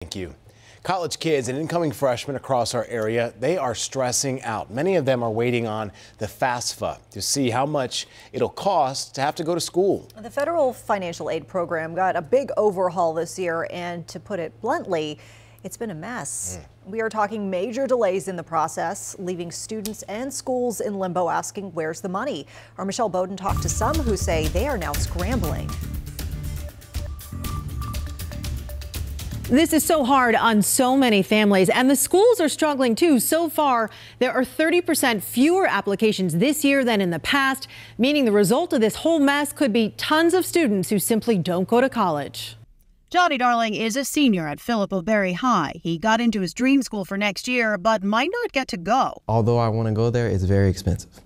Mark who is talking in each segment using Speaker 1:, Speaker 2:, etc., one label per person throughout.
Speaker 1: Thank you. College kids and incoming freshmen across our area, they are stressing out. Many of them are waiting on the FAFSA to see how much it'll cost to have to go to school.
Speaker 2: The federal financial aid program got a big overhaul this year, and to put it bluntly, it's been a mess. We are talking major delays in the process, leaving students and schools in limbo asking, where's the money? Our Michelle Bowden talked to some who say they are now scrambling.
Speaker 3: This is so hard on so many families, and the schools are struggling too. So far, there are 30% fewer applications this year than in the past, meaning the result of this whole mess could be tons of students who simply don't go to college.
Speaker 4: Johnny Darling is a senior at Philip O'Berry High. He got into his dream school for next year, but might not get to go.
Speaker 5: Although I want to go there, it's very expensive,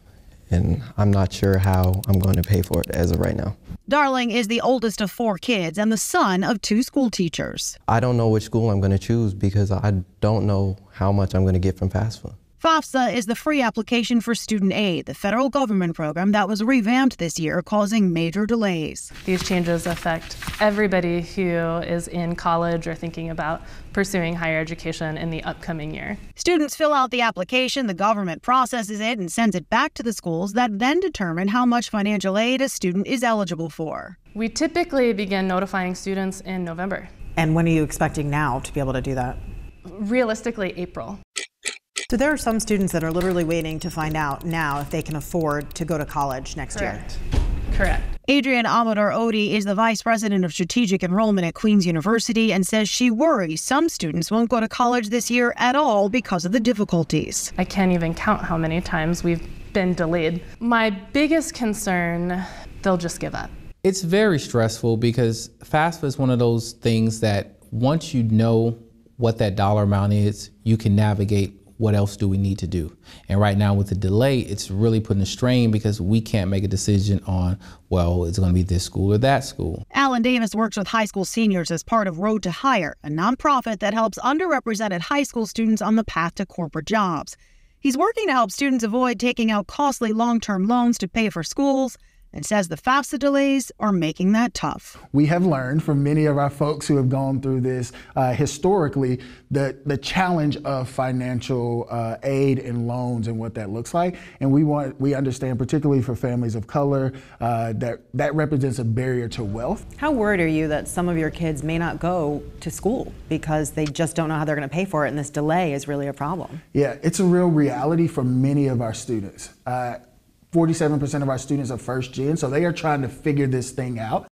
Speaker 5: and I'm not sure how I'm going to pay for it as of right now.
Speaker 4: Darling is the oldest of 4 kids and the son of 2 school teachers.
Speaker 5: I don't know which school I'm going to choose because I don't know how much I'm going to get from FAFSA.
Speaker 4: FAFSA is the free application for student aid, the federal government program that was revamped this year, causing major delays.
Speaker 6: These changes affect everybody who is in college or thinking about pursuing higher education in the upcoming year.
Speaker 4: Students fill out the application, the government processes it and sends it back to the schools that then determine how much financial aid a student is eligible for.
Speaker 6: We typically begin notifying students in November.
Speaker 7: And when are you expecting now to be able to do that?
Speaker 6: Realistically, April.
Speaker 7: So there are some students that are literally waiting to find out now if they can afford to go to college next year.
Speaker 6: Correct.
Speaker 4: Adrienne Amador Odie is the vice president of strategic enrollment at Queen's University and says she worries some students won't go to college this year at all because of the difficulties.
Speaker 6: I can't even count how many times we've been delayed. My biggest concern, they'll just give up.
Speaker 8: It's very stressful because FAFSA is one of those things that once you know what that dollar amount is, you can navigate what else do we need to do. And right now with the delay, it's really putting a strain because we can't make a decision on, well, it's going to be this school or that school.
Speaker 4: Alan Davis works with high school seniors as part of Road to Hire, a nonprofit that helps underrepresented high school students on the path to corporate jobs. He's working to help students avoid taking out costly long-term loans to pay for schools, and says the FAFSA delays are making that tough.
Speaker 9: We have learned from many of our folks who have gone through this historically the challenge of financial aid and loans and what that looks like. And we understand, particularly for families of color, that represents a barrier to wealth.
Speaker 7: How worried are you that some of your kids may not go to school because they just don't know how they're going to pay for it, and this delay is really a problem?
Speaker 9: Yeah, it's a real reality for many of our students. 47% of our students are first gen, so they are trying to figure this thing out.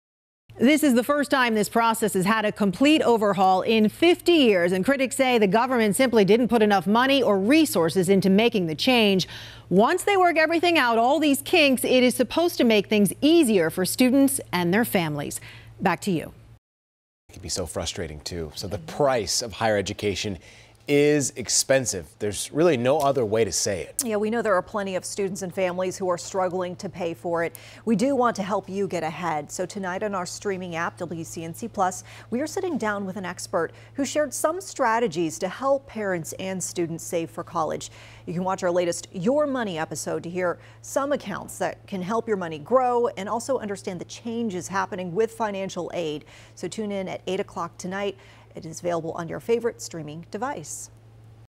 Speaker 3: This is the first time this process has had a complete overhaul in 50 years, and critics say the government simply didn't put enough money or resources into making the change. Once they work everything out, all these kinks, it is supposed to make things easier for students and their families. Back to you.
Speaker 1: It can be so frustrating, too. So the price of higher education is expensive. There's really no other way to say it.
Speaker 2: Yeah, we know there are plenty of students and families who are struggling to pay for it. We do want to help you get ahead. So tonight on our streaming app, WCNC Plus, we are sitting down with an expert who shared some strategies to help parents and students save for college. You can watch our latest Your Money episode to hear some accounts that can help your money grow and also understand the changes happening with financial aid. So tune in at 8 o'clock tonight. It is available on your favorite streaming device.